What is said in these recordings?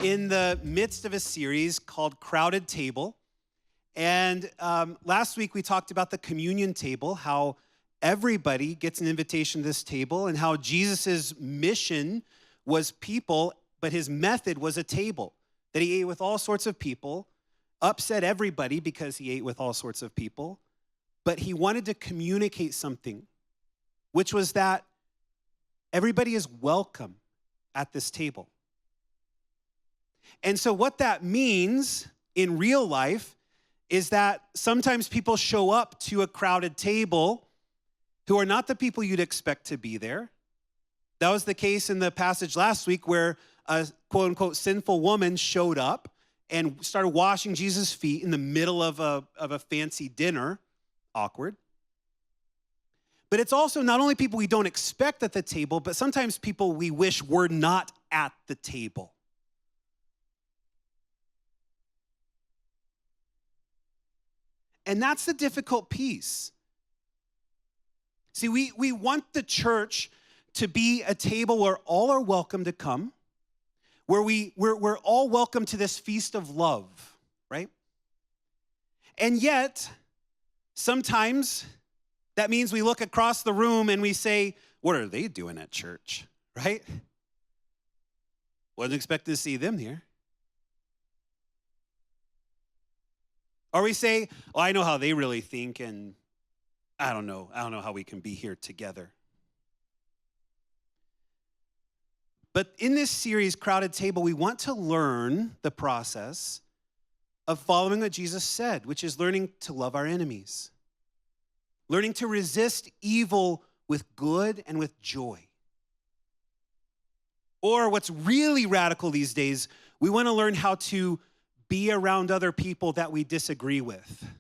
in the midst of a series called Crowded Table. And last week we talked about the communion table, how everybody gets an invitation to this table, and how Jesus' mission was people, but his method was a table, that he ate with all sorts of people, upset everybody because he ate with all sorts of people, but he wanted to communicate something, which was that everybody is welcome at this table. And so what that means in real life is that sometimes people show up to a crowded table who are not the people you'd expect to be there. That was the case in the passage last week where a quote-unquote sinful woman showed up and started washing Jesus' feet in the middle of a fancy dinner. Awkward. But it's also not only people we don't expect at the table, but sometimes people we wish were not at the table. And that's the difficult piece. See, we want the church to be a table where all are welcome to come, where we're all welcome to this feast of love, right? And yet, sometimes that means we look across the room and we say, what are they doing at church, right? Wasn't expecting to see them here. Or we say, oh, I know how they really think, and I don't know how we can be here together. But in this series, Crowded Table, we want to learn the process of following what Jesus said, which is learning to love our enemies, learning to resist evil with good and with joy. Or what's really radical these days, we want to learn how to be around other people that we disagree with.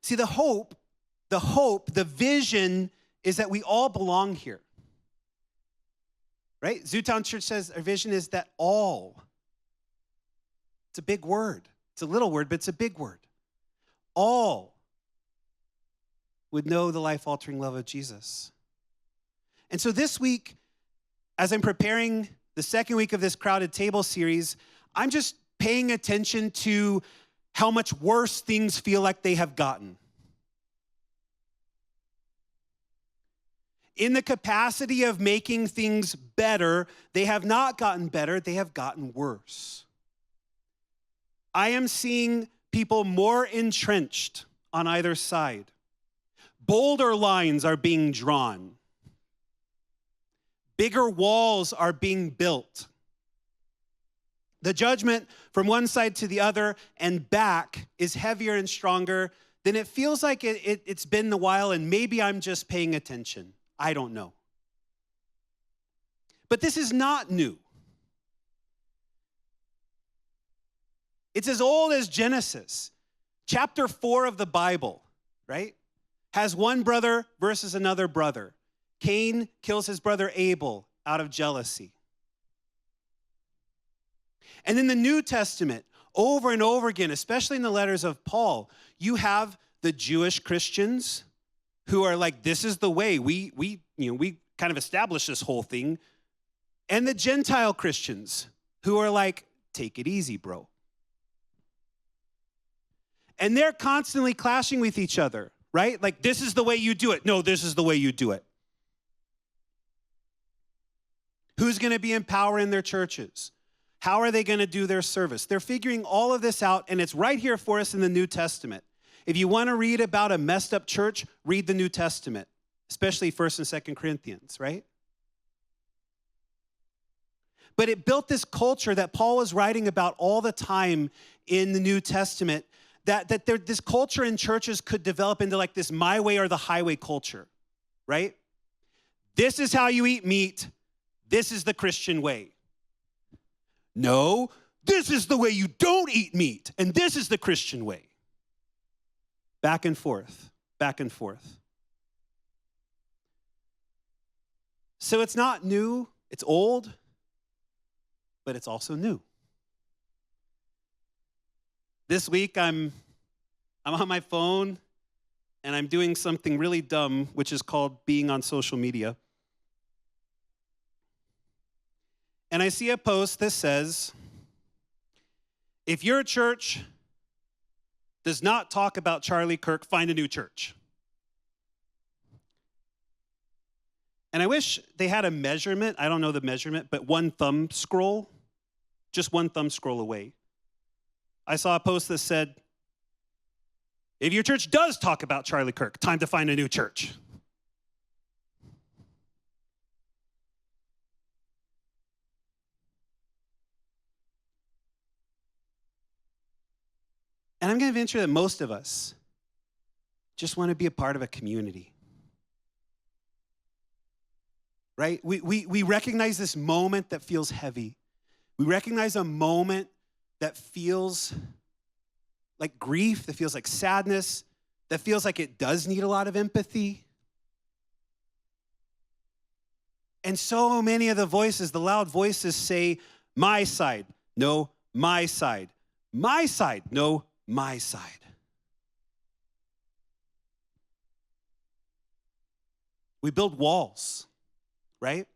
See, the hope, the vision is that we all belong here. Right? Zootown Church says our vision is that all. It's a big word. It's a little word, but it's a big word. All would know the life-altering love of Jesus. And so this week, as I'm preparing the second week of this Crowded Table series, I'm just paying attention to how much worse things feel like they have gotten. In the capacity of making things better, they have not gotten better, they have gotten worse. I am seeing people more entrenched on either side. Bolder lines are being drawn. Bigger walls are being built. The judgment from one side to the other and back is heavier and stronger than it feels like it's been a while, and maybe I'm just paying attention. I don't know. But this is not new. It's as old as Genesis. Chapter 4 of the Bible, right, has one brother versus another brother. Cain kills his brother Abel out of jealousy. And in the New Testament, over and over again, especially in the letters of Paul, you have the Jewish Christians who are like, this is the way. We kind of established this whole thing. And the Gentile Christians who are like, take it easy, bro. And they're constantly clashing with each other, right? Like, this is the way you do it. No, this is the way you do it. Who's going to be in power in their churches? How are they going to do their service? They're figuring all of this out, and it's right here for us in the New Testament. If you want to read about a messed up church, read the New Testament, especially 1st and 2nd Corinthians, right? But it built this culture that Paul was writing about all the time in the New Testament, that this culture in churches could develop into like this my way or the highway culture, right? This is how you eat meat. This is the Christian way. No, this is the way you don't eat meat, and this is the Christian way. Back and forth, back and forth. So it's not new, it's old, but it's also new. This week I'm on my phone and I'm doing something really dumb, which is called being on social media. And I see a post that says, if your church does not talk about Charlie Kirk, find a new church. And I wish they had a measurement. I don't know the measurement, but one thumb scroll, just one thumb scroll away. I saw a post that said, if your church does talk about Charlie Kirk, time to find a new church. And I'm going to venture that most of us just want to be a part of a community. Right? We recognize this moment that feels heavy. We recognize a moment that feels like grief, that feels like sadness, that feels like it does need a lot of empathy. And so many of the voices, the loud voices say, my side, no, my side. My side, no, my side. We build walls, right?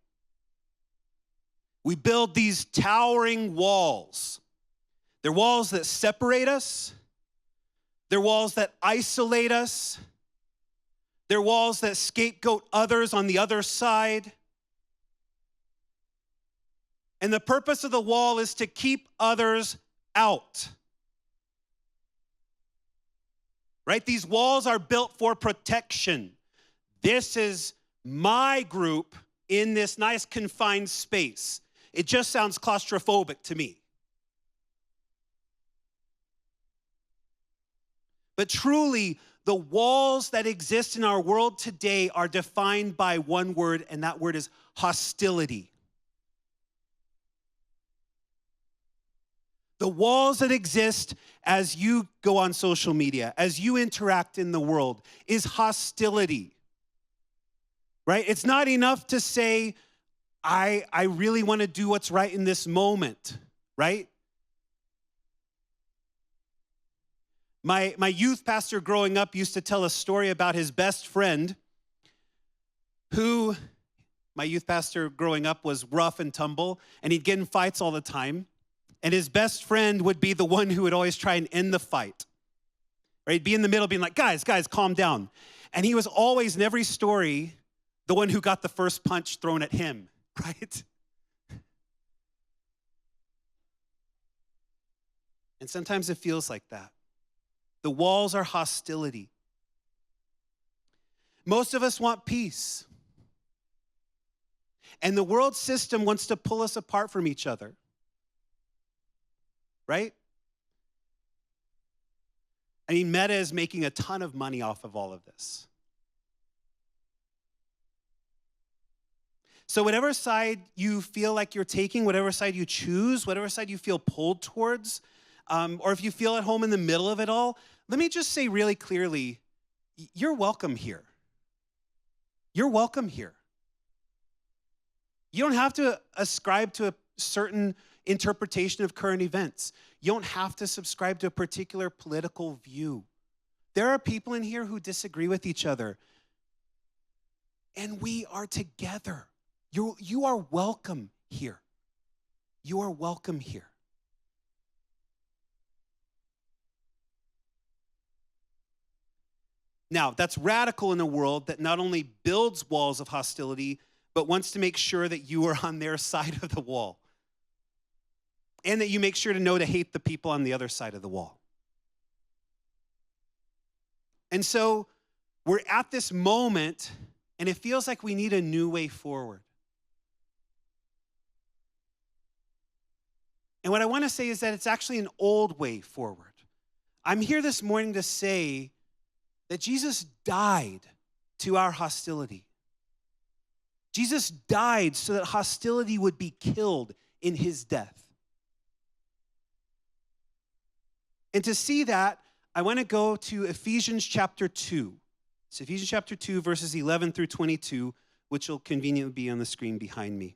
We build these towering walls. They're walls that separate us. They're walls that isolate us. They're walls that scapegoat others on the other side. And the purpose of the wall is to keep others out. Right? These walls are built for protection. This is my group in this nice confined space. It just sounds claustrophobic to me. But truly, the walls that exist in our world today are defined by one word, and that word is hostility. The walls that exist as you go on social media, as you interact in the world, is hostility. Right? It's not enough to say, I really want to do what's right in this moment, right? My youth pastor growing up used to tell a story about his best friend who, my youth pastor growing up was rough and tumble, and he'd get in fights all the time. And his best friend would be the one who would always try and end the fight. Right? He'd be in the middle being like, guys, calm down. And he was always, in every story, the one who got the first punch thrown at him, right? And sometimes it feels like that. The walls are hostility. Most of us want peace. And the world system wants to pull us apart from each other. Right? I mean, Meta is making a ton of money off of all of this. So whatever side you feel like you're taking, whatever side you choose, whatever side you feel pulled towards, or if you feel at home in the middle of it all, let me just say really clearly, you're welcome here. You're welcome here. You don't have to ascribe to a certain interpretation of current events. You don't have to subscribe to a particular political view. There are people in here who disagree with each other, and we are together. You are welcome here. You are welcome here. Now, that's radical in a world that not only builds walls of hostility, but wants to make sure that you are on their side of the wall. And that you make sure to know to hate the people on the other side of the wall. And so we're at this moment, and it feels like we need a new way forward. And what I want to say is that it's actually an old way forward. I'm here this morning to say that Jesus died to our hostility. Jesus died so that hostility would be killed in his death. And to see that, I want to go to Ephesians chapter 2. It's Ephesians chapter 2, verses 11 through 22, which will conveniently be on the screen behind me.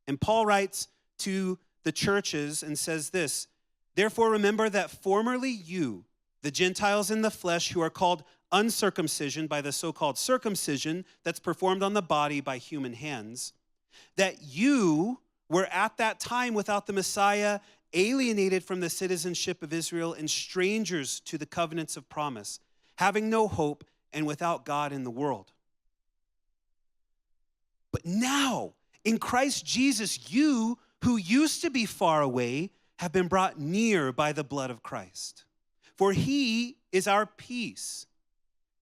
And Paul writes to the churches and says this, "Therefore remember that formerly you, The Gentiles in the flesh who are called uncircumcision by the so-called circumcision that's performed on the body by human hands, that you were at that time without the Messiah, alienated from the citizenship of Israel and strangers to the covenants of promise, having no hope and without God in the world. But now, in Christ Jesus, you who used to be far away have been brought near by the blood of Christ. For he is our peace,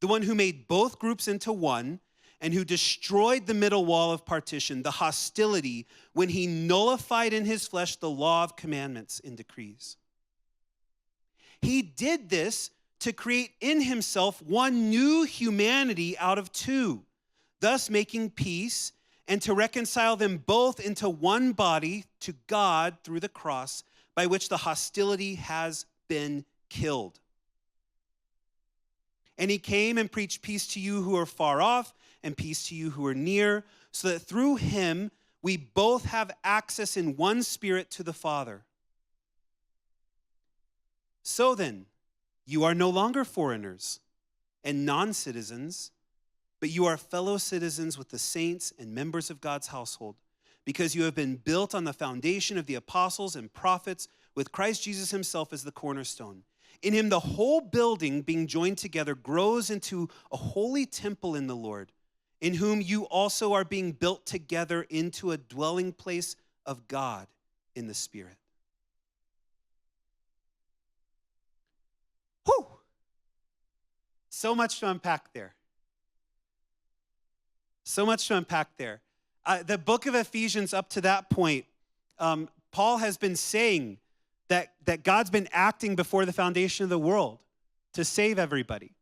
the one who made both groups into one and who destroyed the middle wall of partition, the hostility, when he nullified in his flesh the law of commandments and decrees. He did this to create in himself one new humanity out of two, thus making peace, and to reconcile them both into one body to God through the cross, by which the hostility has been killed. And he came and preached peace to you who are far off and peace to you who are near, so that through him we both have access in one spirit to the Father. So then, you are no longer foreigners and non-citizens, but you are fellow citizens with the saints and members of God's household, because you have been built on the foundation of the apostles and prophets, with Christ Jesus himself as the cornerstone. In him, the whole building, being joined together, grows into a holy temple in the Lord, in whom you also are being built together into a dwelling place of God in the Spirit. Whew! So much to unpack there. So much to unpack there. The book of Ephesians, up to that point, Paul has been saying that God's been acting before the foundation of the world to save everybody.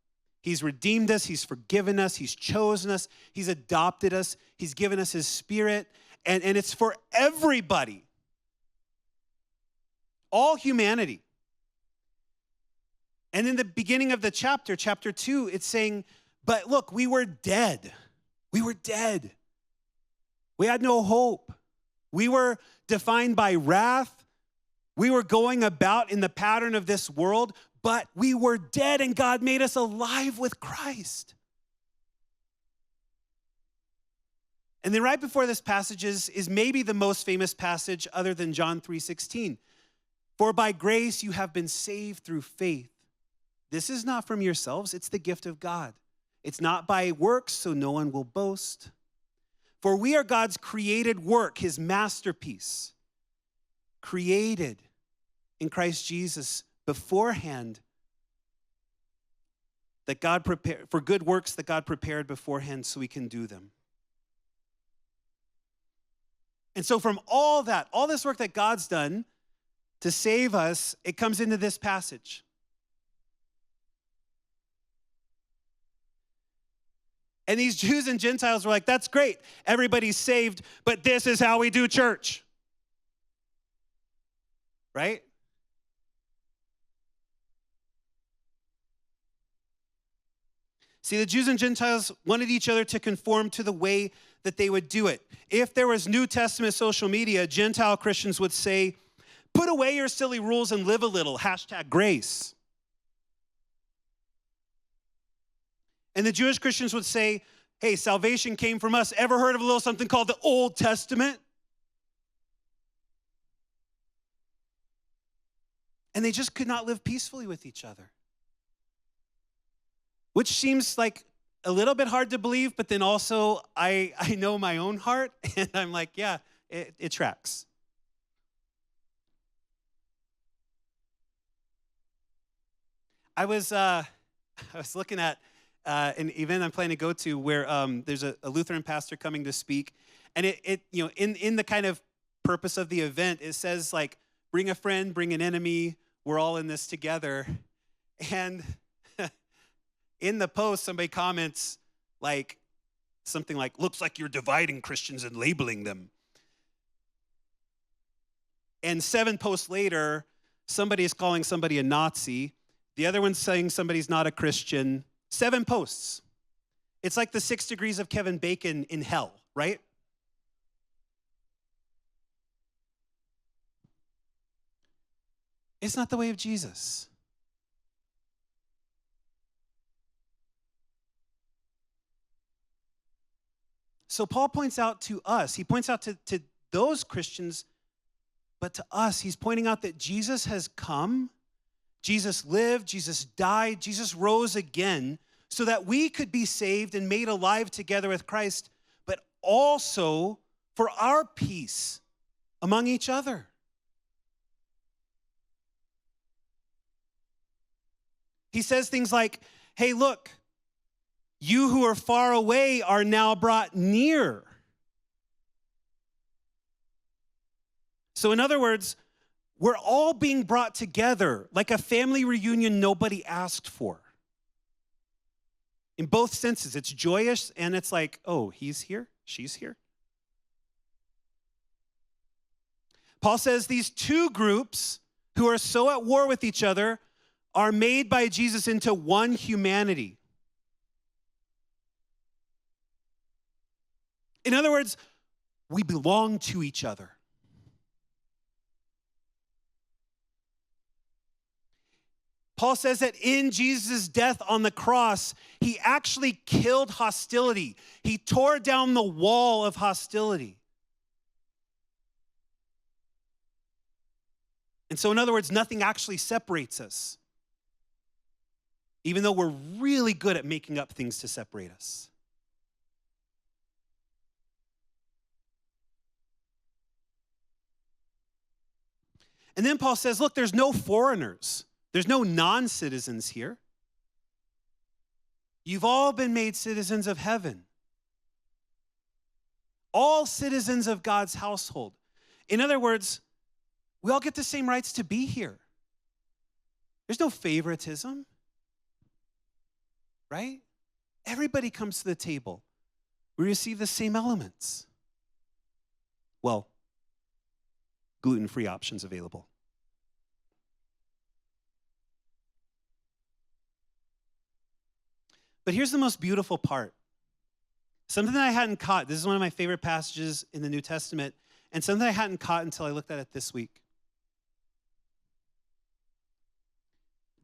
He's redeemed us, he's forgiven us, he's chosen us, he's adopted us, he's given us his Spirit, and it's for everybody. All humanity. And in the beginning of the chapter 2, it's saying, but look, we were dead. We were dead. We had no hope. We were defined by wrath. We were going about in the pattern of this world, but we were dead and God made us alive with Christ. And then right before this passage is maybe the most famous passage other than John 3:16. For by grace you have been saved through faith. This is not from yourselves, it's the gift of God. It's not by works, so no one will boast. For we are God's created work, his masterpiece, created in Christ Jesus beforehand, that God prepared for good works that God prepared beforehand so we can do them. And so from all this work that God's done to save us, it comes into this passage. And these Jews and Gentiles were like, that's great. Everybody's saved, but this is how we do church. Right? See, the Jews and Gentiles wanted each other to conform to the way that they would do it. If there was New Testament social media, Gentile Christians would say, put away your silly rules and live a little, #grace. And the Jewish Christians would say, hey, salvation came from us. Ever heard of a little something called the Old Testament? And they just could not live peacefully with each other. Which seems like a little bit hard to believe, but then also I know my own heart, and I'm like, yeah, it tracks. I was looking at an event I'm planning to go to where there's a Lutheran pastor coming to speak, and it in the kind of purpose of the event, it says like, bring a friend, bring an enemy, we're all in this together. And in the post, somebody comments like something like, looks like you're dividing Christians and labeling them. And 7 posts later, somebody is calling somebody a Nazi. The other one's saying somebody's not a Christian. 7 posts. It's like the 6 degrees of Kevin Bacon in hell, right? It's not the way of Jesus. So Paul points out to us, he points out to those Christians, but to us, he's pointing out that Jesus has come, Jesus lived, Jesus died, Jesus rose again so that we could be saved and made alive together with Christ, but also for our peace among each other. He says things like, hey, look, you who are far away are now brought near. So in other words, we're all being brought together like a family reunion nobody asked for. In both senses, it's joyous and it's like, oh, he's here, she's here. Paul says these two groups who are so at war with each other are made by Jesus into one humanity. In other words, we belong to each other. Paul says that in Jesus' death on the cross, he actually killed hostility. He tore down the wall of hostility. And so, in other words, nothing actually separates us, even though we're really good at making up things to separate us. And then Paul says, look, there's no foreigners. There's no non-citizens here. You've all been made citizens of heaven. All citizens of God's household. In other words, we all get the same rights to be here. There's no favoritism, right? Everybody comes to the table. We receive the same elements. Well, gluten-free options available. But here's the most beautiful part. Something that I hadn't caught. This is one of my favorite passages in the New Testament, and something I hadn't caught until I looked at it this week.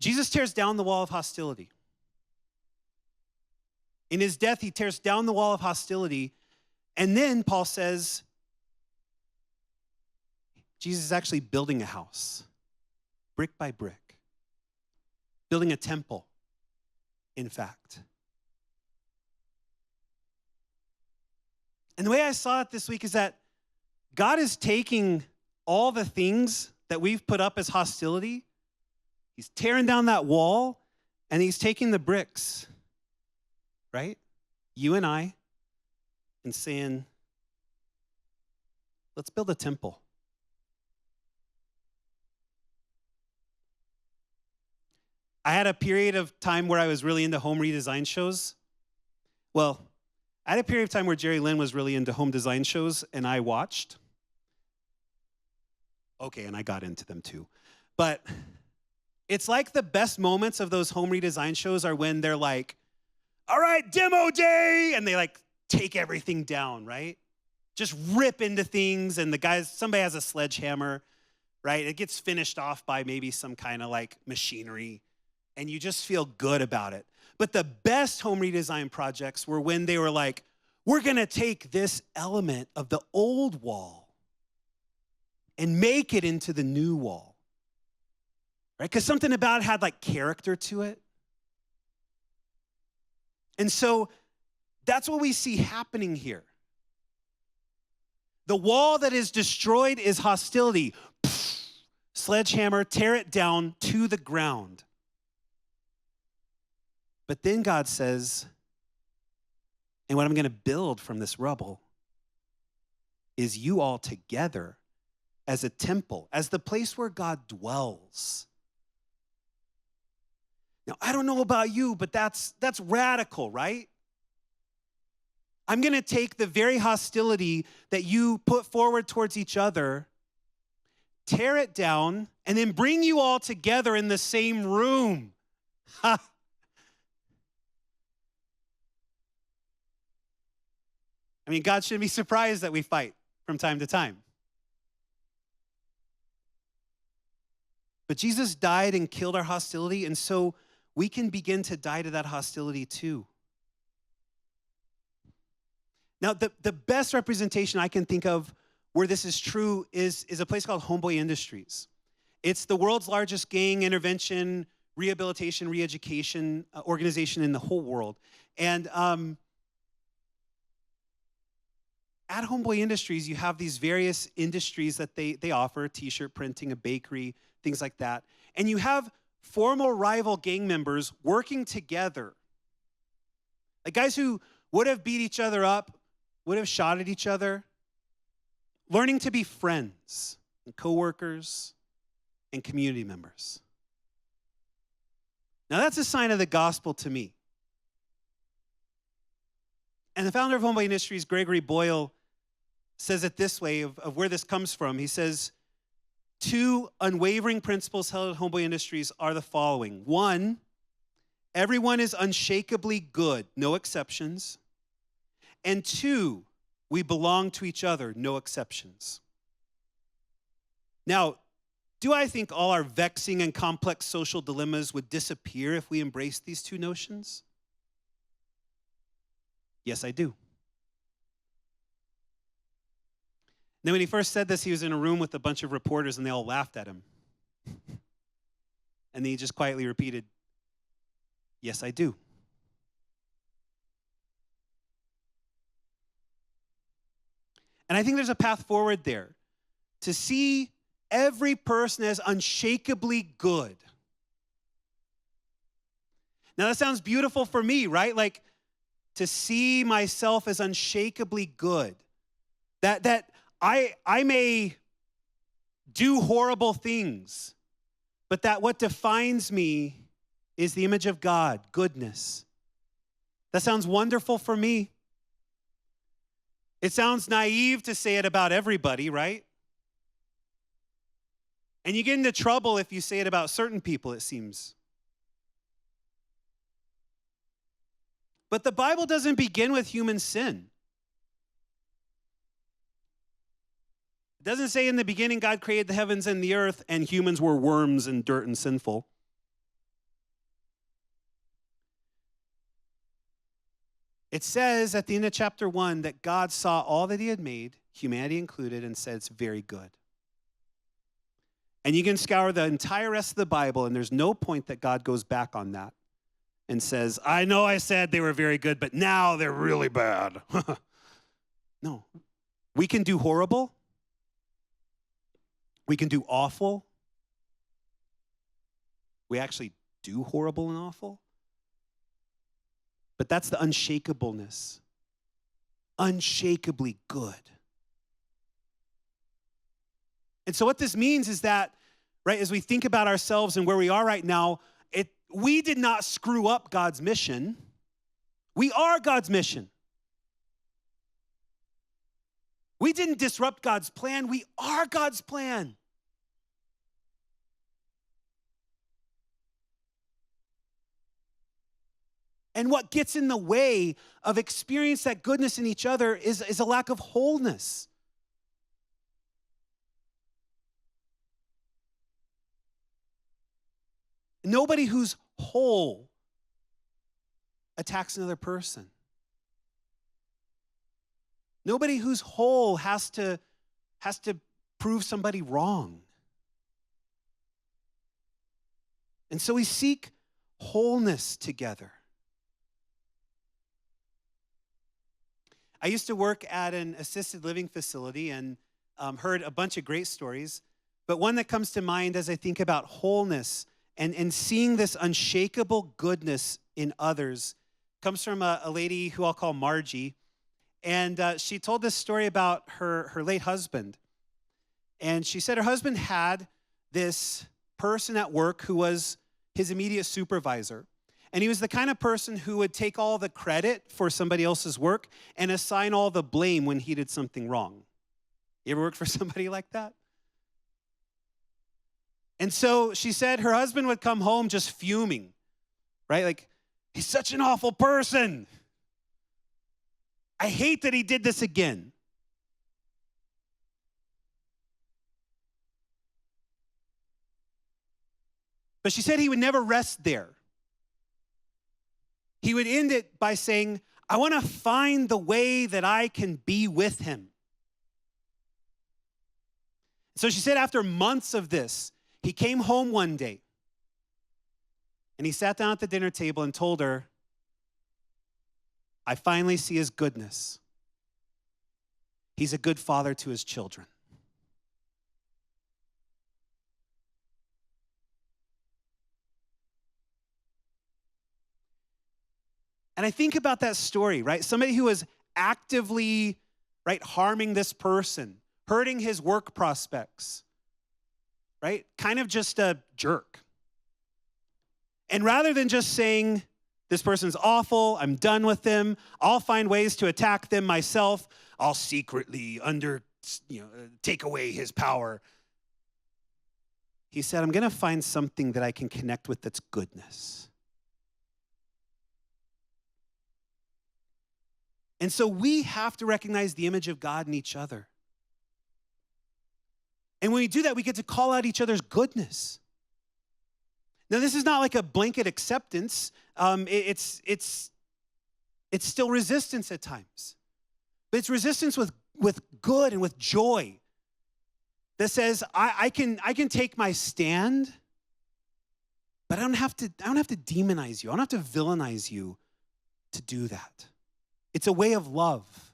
Jesus tears down the wall of hostility. In his death, he tears down the wall of hostility, and then Paul says, Jesus is actually building a house, brick by brick, building a temple, in fact. And the way I saw it this week is that God is taking all the things that we've put up as hostility, he's tearing down that wall, and he's taking the bricks, right? You and I, and saying, let's build a temple. I had a period of time where I was really into home redesign shows. Well, I had a period of time where Jerry Lynn was really into home design shows, and I watched. Okay, and I got into them too. But it's like the best moments of those home redesign shows are when they're like, all right, demo day, and they like take everything down, right? Just rip into things, and somebody has a sledgehammer, right? It gets finished off by maybe some kind of like machinery, and you just feel good about it. But the best home redesign projects were when they were like, we're gonna take this element of the old wall and make it into the new wall, right? Because something about it had like character to it. And so that's what we see happening here. The wall that is destroyed is hostility. Sledgehammer, tear it down to the ground. But then God says, and what I'm going to build from this rubble is you all together as a temple, as the place where God dwells. Now, I don't know about you, but that's radical, right? I'm going to take the very hostility that you put forward towards each other, tear it down, and then bring you all together in the same room. Ha! I mean, God shouldn't be surprised that we fight from time to time. But Jesus died and killed our hostility, and so we can begin to die to that hostility too. Now, the best representation I can think of where this is true is a place called Homeboy Industries. It's the world's largest gang intervention, rehabilitation, re-education organization in the whole world. And at Homeboy Industries, you have these various industries that they offer, t-shirt printing, a bakery, things like that. And you have former rival gang members working together. Like guys who would have beat each other up, would have shot at each other, learning to be friends and coworkers and community members. Now that's a sign of the gospel to me. And the founder of Homeboy Industries, Gregory Boyle, says it this way of where this comes from. He says, 2 unwavering principles held at Homeboy Industries are the following. 1, everyone is unshakably good, no exceptions. And 2, we belong to each other, no exceptions. Now, do I think all our vexing and complex social dilemmas would disappear if we embraced these 2 notions? Yes, I do. Then when he first said this, he was in a room with a bunch of reporters and they all laughed at him. And then he just quietly repeated, yes, I do. And I think there's a path forward there to see every person as unshakably good. Now that sounds beautiful for me, right? Like to see myself as unshakably good. That I may do horrible things, but that what defines me is the image of God, goodness. That sounds wonderful for me. It sounds naive to say it about everybody, right? And you get into trouble if you say it about certain people, it seems. But the Bible doesn't begin with human sin. It doesn't say in the beginning God created the heavens and the earth and humans were worms and dirt and sinful. It says at the end of chapter 1 that God saw all that he had made, humanity included, and said it's very good. And you can scour the entire rest of the Bible, and there's no point that God goes back on that and says, I know I said they were very good, but now they're really bad. No. We can do horrible. We can do awful. We actually do horrible and awful. But that's the unshakableness. Unshakably good. And so what this means is that, right, as we think about ourselves and where we are right now, we did not screw up God's mission. We are God's mission. We didn't disrupt God's plan. We are God's plan. And what gets in the way of experience that goodness in each other is a lack of wholeness. Nobody who's whole attacks another person. Nobody who's whole has to prove somebody wrong. And so we seek wholeness together. I used to work at an assisted living facility and heard a bunch of great stories, but one that comes to mind as I think about wholeness and seeing this unshakable goodness in others comes from a lady who I'll call Margie. And she told this story about her late husband. And she said her husband had this person at work who was his immediate supervisor. And he was the kind of person who would take all the credit for somebody else's work and assign all the blame when he did something wrong. You ever worked for somebody like that? And so she said her husband would come home just fuming, right? Like, he's such an awful person. I hate that he did this again. But she said he would never rest there. He would end it by saying, I want to find the way that I can be with him. So she said after months of this, he came home one day and he sat down at the dinner table and told her, I finally see his goodness. He's a good father to his children. And I think about that story, right? Somebody who was actively, right, harming this person, hurting his work prospects, right? Kind of just a jerk. And rather than just saying, this person's awful, I'm done with them, I'll find ways to attack them myself, I'll secretly take away his power. He said, I'm going to find something that I can connect with that's goodness. And so we have to recognize the image of God in each other. And when we do that, we get to call out each other's goodness. Now, this is not like a blanket acceptance. It's still resistance at times. But it's resistance with good and with joy that says, I can take my stand, but I don't have to demonize you. I don't have to villainize you to do that. It's a way of love.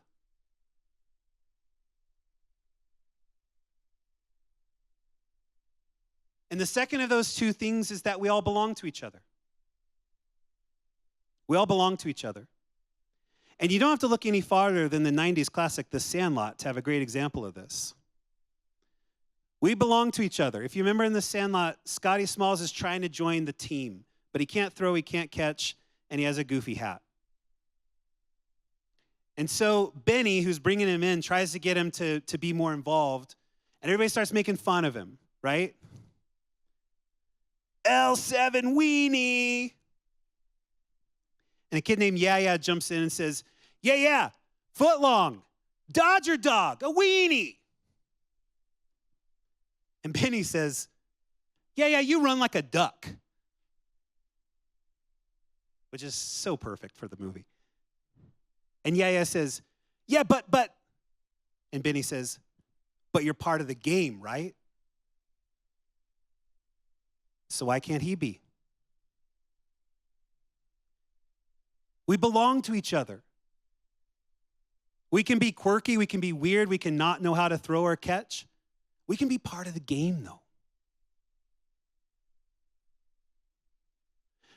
And the second of those two things is that we all belong to each other. We all belong to each other. And you don't have to look any farther than the 90s classic, The Sandlot, to have a great example of this. We belong to each other. If you remember in The Sandlot, Scotty Smalls is trying to join the team, but he can't throw, he can't catch, and he has a goofy hat. And so Benny, who's bringing him in, tries to get him to be more involved, and everybody starts making fun of him, right? L7 weenie. And a kid named Yeah jumps in and says, Yeah, foot long, Dodger dog, a weenie. And Benny says, Yeah, you run like a duck. Which is so perfect for the movie. And Yeah says, Yeah, but. And Benny says, But you're part of the game, right? So why can't he be? We belong to each other. We can be quirky, we can be weird, we can not know how to throw or catch. We can be part of the game, though.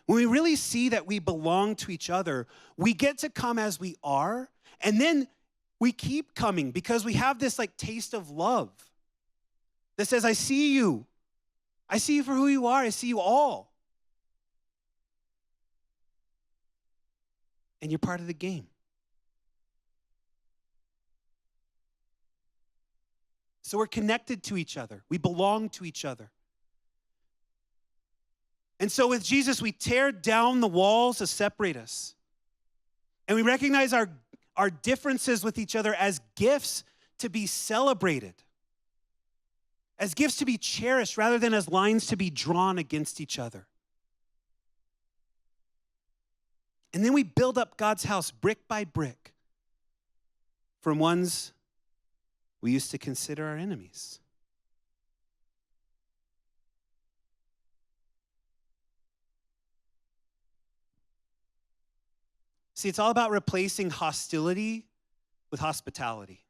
When we really see that we belong to each other, we get to come as we are, and then we keep coming because we have this taste of love that says, I see you. I see you for who you are. I see you all. And you're part of the game. So we're connected to each other. We belong to each other. And so with Jesus, we tear down the walls to separate us. And we recognize our differences with each other as gifts to be celebrated, as gifts to be cherished rather than as lines to be drawn against each other. And then we build up God's house brick by brick from ones we used to consider our enemies. See, it's all about replacing hostility with hospitality.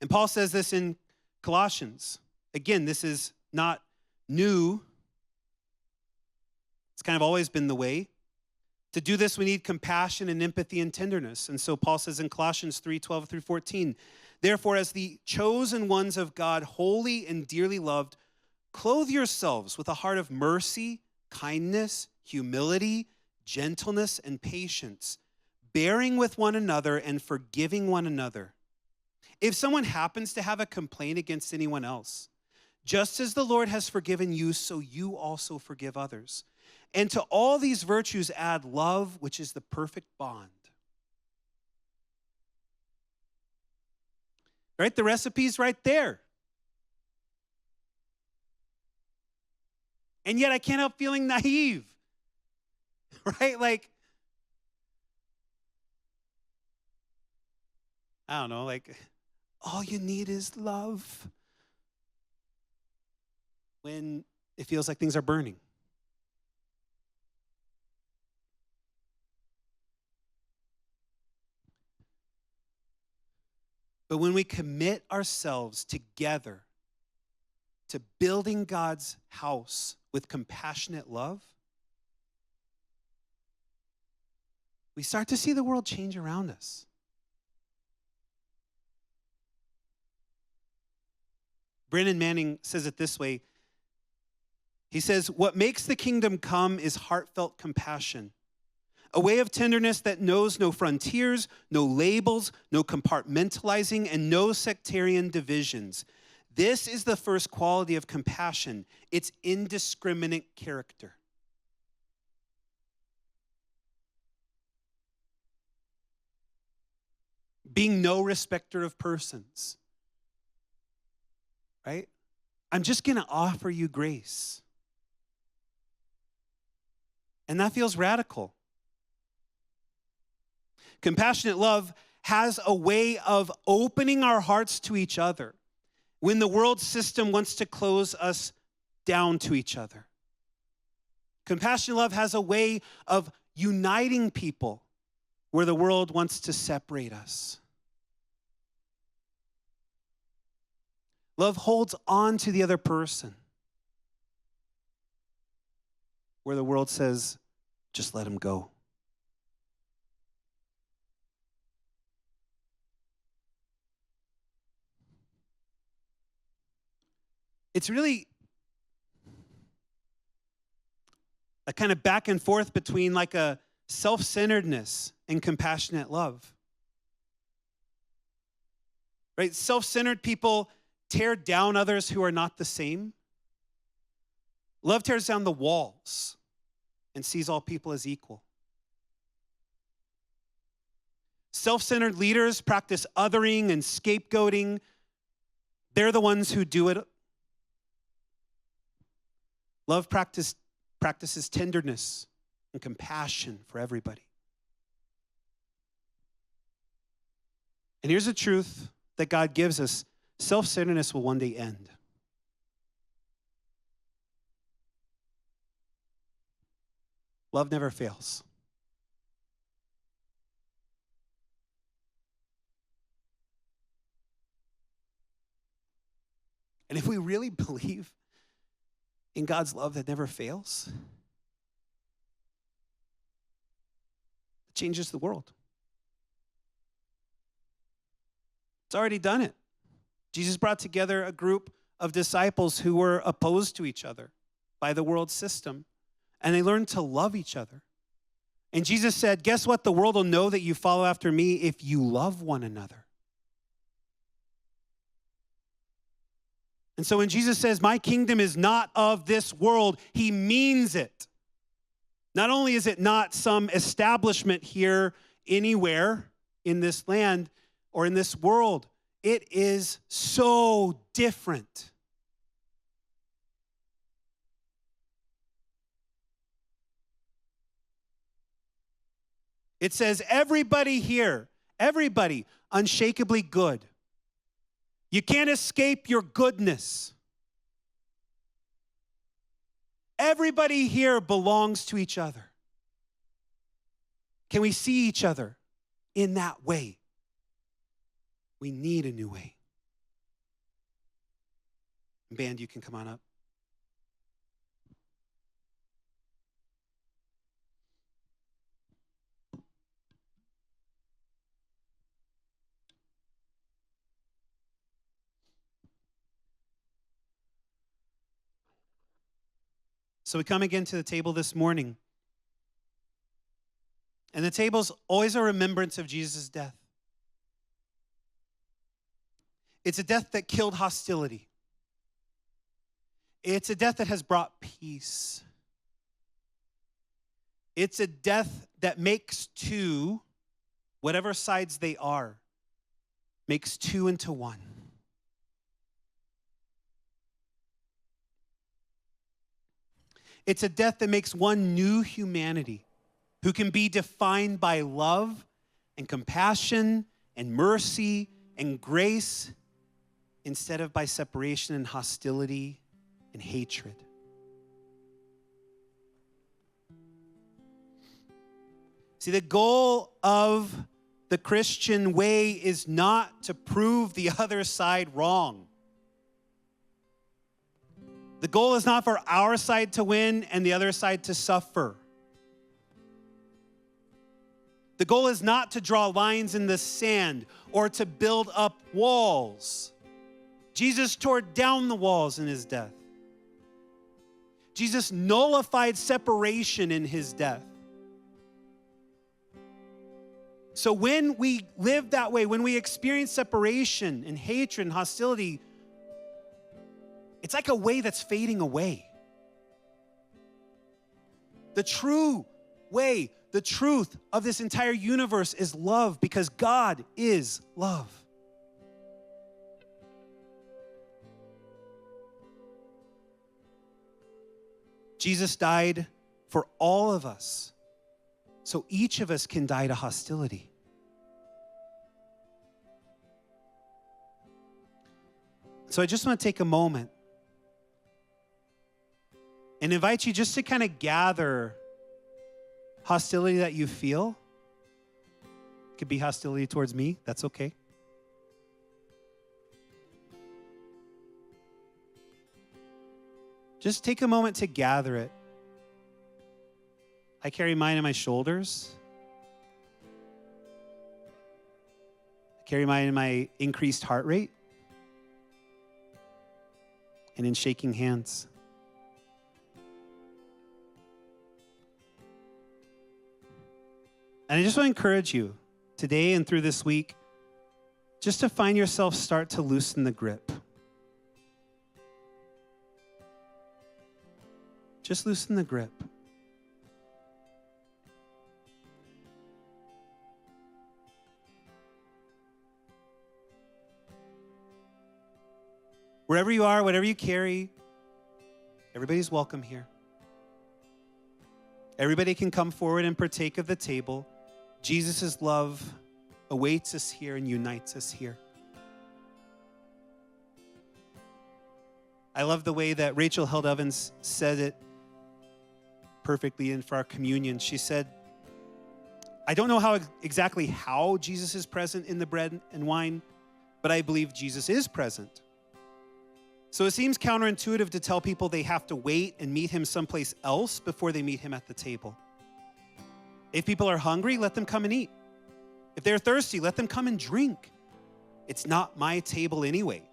And Paul says this in Colossians. Again, this is not new. It's kind of always been the way. To do this, we need compassion and empathy and tenderness. And so Paul says in Colossians 3:12 through 14, therefore, as the chosen ones of God, holy and dearly loved, clothe yourselves with a heart of mercy, kindness, humility, gentleness, and patience, bearing with one another and forgiving one another. If someone happens to have a complaint against anyone else, just as the Lord has forgiven you, so you also forgive others. And to all these virtues add love, which is the perfect bond. Right? The recipe's right there. And yet I can't help feeling naive. right? Like, I don't know, like, all you need is love when it feels like things are burning. But when we commit ourselves together to building God's house with compassionate love, we start to see the world change around us. Brennan Manning says it this way. He says, "What makes the kingdom come is heartfelt compassion, a way of tenderness that knows no frontiers, no labels, no compartmentalizing, and no sectarian divisions. This is the first quality of compassion, its indiscriminate character." Being no respecter of persons, right? I'm just going to offer you grace. And that feels radical. Compassionate love has a way of opening our hearts to each other when the world system wants to close us down to each other. Compassionate love has a way of uniting people where the world wants to separate us. Love holds on to the other person where the world says, just let him go. It's really a kind of back and forth between like a self-centeredness and compassionate love. Right? Self-centered people tear down others who are not the same. Love tears down the walls and sees all people as equal. Self-centered leaders practice othering and scapegoating. They're the ones who do it. Love practices tenderness and compassion for everybody. And here's the truth that God gives us. Self-centeredness will one day end. Love never fails. And if we really believe in God's love that never fails, it changes the world. It's already done it. Jesus brought together a group of disciples who were opposed to each other by the world system, and they learned to love each other. And Jesus said, guess what? The world will know that you follow after me if you love one another. And so when Jesus says, my kingdom is not of this world, he means it. Not only is it not some establishment here anywhere in this land or in this world, it is so different. It says everybody here, everybody, unshakably good. You can't escape your goodness. Everybody here belongs to each other. Can we see each other in that way? We need a new way. Band, you can come on up. So we come again to the table this morning. And the table's always a remembrance of Jesus' death. It's a death that killed hostility. It's a death that has brought peace. It's a death that makes two, whatever sides they are, makes two into one. It's a death that makes one new humanity who can be defined by love and compassion and mercy and grace instead of by separation and hostility and hatred. See, the goal of the Christian way is not to prove the other side wrong. The goal is not for our side to win and the other side to suffer. The goal is not to draw lines in the sand or to build up walls. Jesus tore down the walls in his death. Jesus nullified separation in his death. So when we live that way, when we experience separation and hatred and hostility, it's like a way that's fading away. The true way, the truth of this entire universe is love, because God is love. Jesus died for all of us, so each of us can die to hostility. So I just want to take a moment and invite you just to kind of gather hostility that you feel. It could be hostility towards me. That's okay. Just take a moment to gather it. I carry mine on my shoulders. I carry mine in my increased heart rate and in shaking hands. And I just want to encourage you today and through this week just to find yourself start to loosen the grip. Just loosen the grip. Wherever you are, whatever you carry, everybody's welcome here. Everybody can come forward and partake of the table. Jesus' love awaits us here and unites us here. I love the way that Rachel Held Evans said it perfectly in for our communion. She said, I don't know exactly how Jesus is present in the bread and wine, but I believe Jesus is present. So it seems counterintuitive to tell people they have to wait and meet him someplace else before they meet him at the table. If people are hungry, let them come and eat. If they're thirsty, let them come and drink. It's not my table anyway.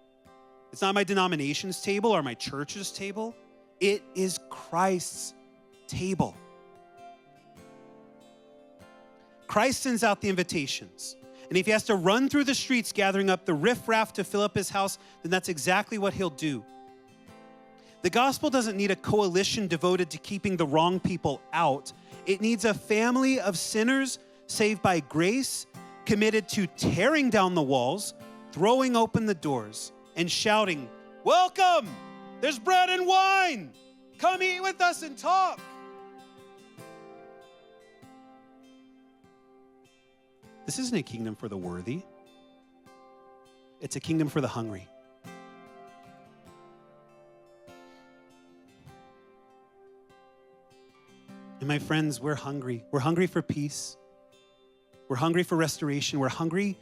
It's not my denomination's table or my church's table. It is Christ's table. Christ sends out the invitations. And if he has to run through the streets gathering up the riffraff to fill up his house, then that's exactly what he'll do. The gospel doesn't need a coalition devoted to keeping the wrong people out. It needs a family of sinners saved by grace, committed to tearing down the walls, throwing open the doors, and shouting, "Welcome! There's bread and wine! Come eat with us and talk!" This isn't a kingdom for the worthy. It's a kingdom for the hungry. And my friends, we're hungry. We're hungry for peace. We're hungry for restoration. We're hungry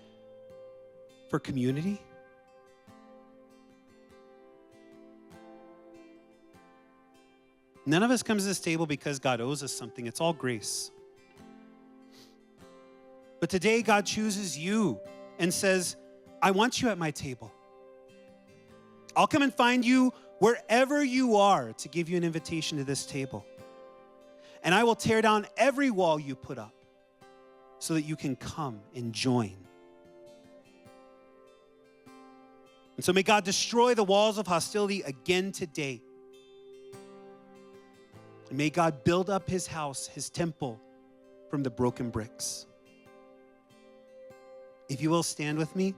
for community. None of us comes to this table because God owes us something. It's all grace. But today, God chooses you and says, I want you at my table. I'll come and find you wherever you are to give you an invitation to this table. And I will tear down every wall you put up so that you can come and join. And so may God destroy the walls of hostility again today. And may God build up his house, his temple, from the broken bricks. If you will stand with me.